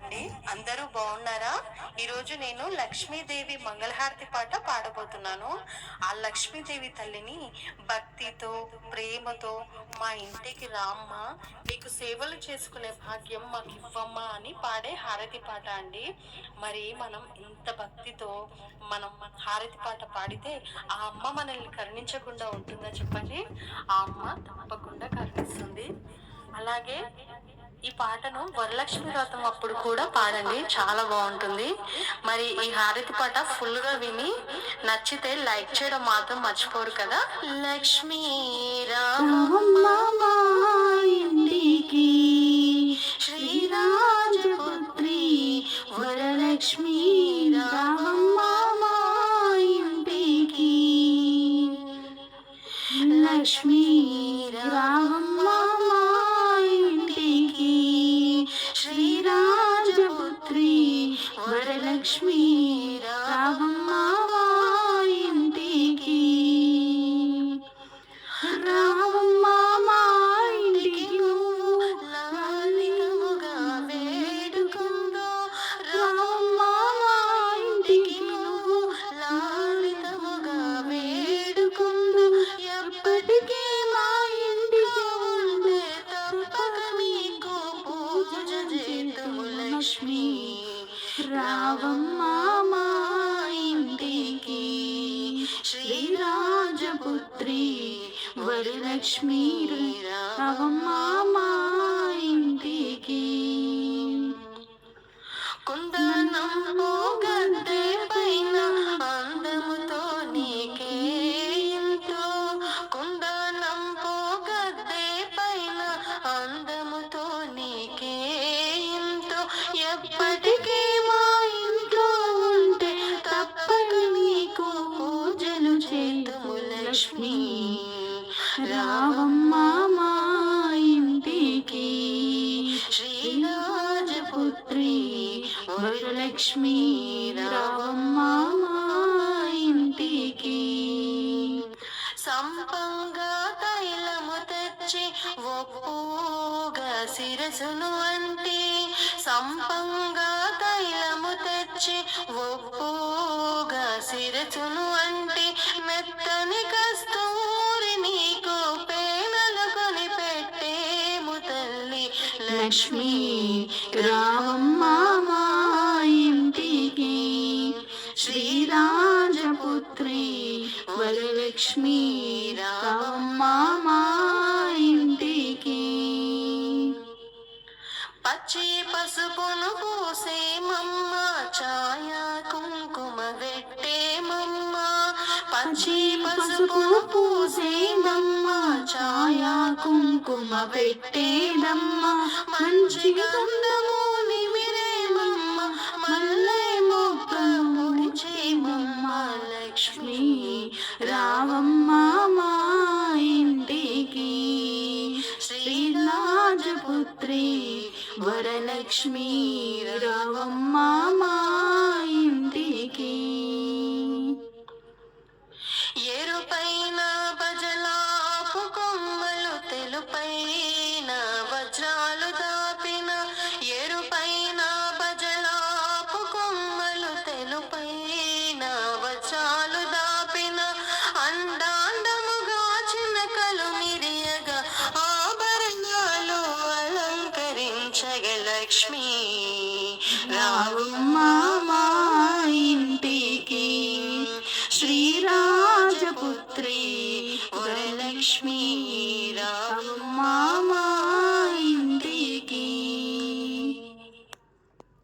అండి, అందరూ బాగున్నారా? ఈరోజు నేను లక్ష్మీదేవి మంగళహారతి పాట పాడబోతున్నాను. ఆ లక్ష్మీదేవి తల్లిని భక్తితో, ప్రేమతో మా ఇంటికి రామ్మ, నీకు సేవలు చేసుకునే భాగ్యం మాకు ఇవ్వమ్మా అని పాడే హారతి పాట అండి. మరి మనం ఇంత భక్తితో మనం హారతి పాట పాడితే ఆ అమ్మ మనల్ని కరుణించకుండా ఉంటుందా చెప్పండి? ఆ అమ్మ తప్పకుండా కరుణిస్తుంది. అలాగే ఈ పాటను వరలక్ష్మి వ్రతం అప్పుడు కూడా పాడండి, చాలా బాగుంటుంది. మరి ఈ హారతి పాట ఫుల్ గా విని నచ్చితే లైక్ చేయడం మాత్రం మర్చిపోరు కదా. లక్ష్మీ రామమ్మ ఇంటికి శ్రీరాజపుత్రి వరలక్ష్మీ రామమ్మ ఇంటికి లక్ష్మీ రామమ్మ శ్రీరాజపుత్రి వరలక్ష్మీ రామమ్మ ఇంటికి రామమ్మ ఇంటికి నువ్వు లాలితముగా వేడుకుందో రామమ్మ ఇంటికి నువ్వు లాలితముగా వేడుకుందో ఎప్పటికీ మా ఇంటికి ఉండే తప్పక నీకు పూజ చేతుము లక్ష్మీ రావమ్మ మా ఇంటికి శ్రీరాజపుత్రి వరలక్ష్మీ రావమ్మ మా ఇంటికి కుందనం గద్దె పైన అందముతో నీకే ఎంతో కుందనం గద్దె పైన అందముతో నీకే ఎంతో ఎప్పటికీ మా ఇంట్లో ఉంటే తప్పక నీకు పూజలు చేతుము లక్ష్మీ రావమ్మ మా ఇంటికి శ్రీరాజపుత్రి వరలక్ష్మీ రావమ్మ మా ఇంటికి సంపంగా తైలము తెచ్చి ఒప్పుగా శిరసును అంటే సంపంగా తైలము తెచ్చి ఒప్పుగా శిరసును అంటే మెత్తని కస్తూరి నీకు పేనలు కొని పెట్టేము తల్లి లక్ష్మీ రావమ్మ మా ఇంటికి శ్రీరాజపుత్రి వరలక్ష్మీ రావమ్మ మా ఇంటికి పచ్చి పసుపును పూసే మమ్మ ఛాయా కుంకుమ పెట్టే మమ్మ పచ్చి పసుపును పూసే మమ్మ ఛాయా కుంకుమ పెట్టేదమ్మ మంచిగా గంధము నిమిరే మమ్మ మల్లె మొగ్గ ముడిచే మమ్మ లక్ష్మీ రావమ్మ మా ఇంటికి శ్రీరాజపుత్రి వరలక్ష్మీ రావమ్మ మా ఇంటికి ఎరుపైన బజలాపు కొమ్మలు తెలుపైన వజ్రాలు దాపిన ఎరుపైన బజలాపు కొమ్మలు తెలుపైన వజ్రాలు దాపిన అండాండముగా చిన్నకలు మిరియగా ఆభరణాలు అలంకరించగ లక్ష్మీ రావమ్మ